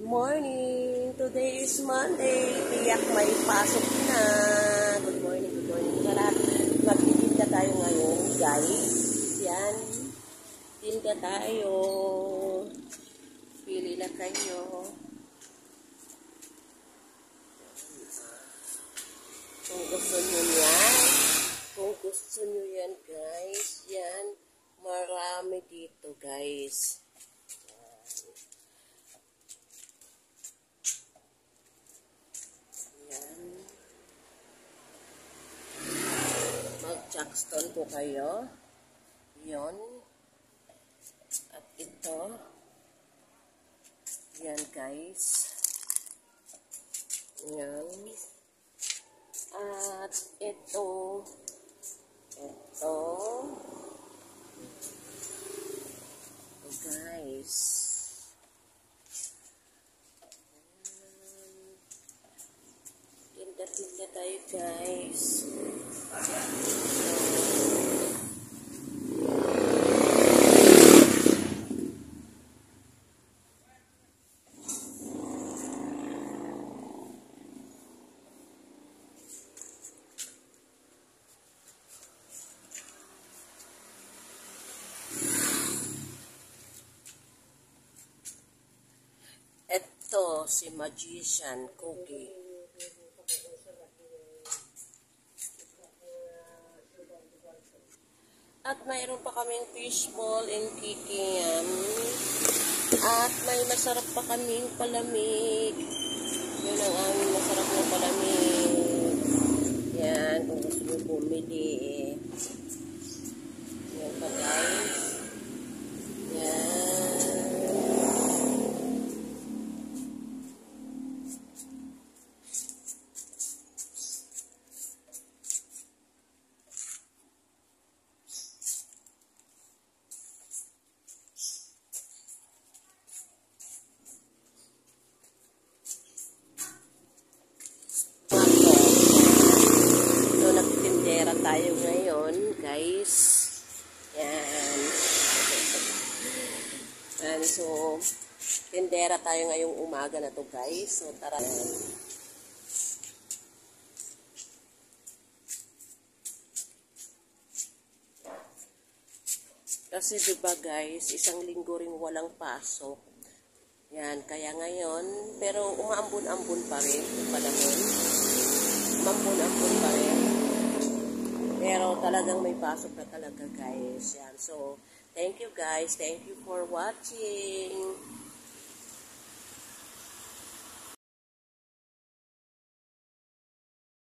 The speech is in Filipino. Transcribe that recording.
Morning! Today is Monday. Tiyak may pasok na. Good morning, good morning sa lahat. Magtitinda tayo ngayon, guys. Yan. Tinda tayo. Pili na kayo. Kung gusto nyo yan. Kung gusto nyo yan, guys. Yan. Marami dito, guys. Mag-jackstone po kayo. Yon. At ito. Yan, guys. Yan. At ito. Ito. Guys. Tinda-tinda tayo, guys. Ito si Magician Cookie. At mayroon pa kaming fishball and kikiam. At may masarap pa kaming palamig. Yun ang aming masarap na palamig. Yan, kung gusto nyo bumili. Yan pa, guys. Yan. Tayo ngayon, guys. Yan. And so, tindera tayo ngayong umaga na to, guys. So, tara. Kasi diba, guys, isang linggo ring walang pasok. Yan, kaya ngayon, pero umaambon-ambon pa rin yung panahon. Umambon-ambon pa rin. Pero talagang may pasok na talaga, guys. Yan. So, thank you, guys. Thank you for watching.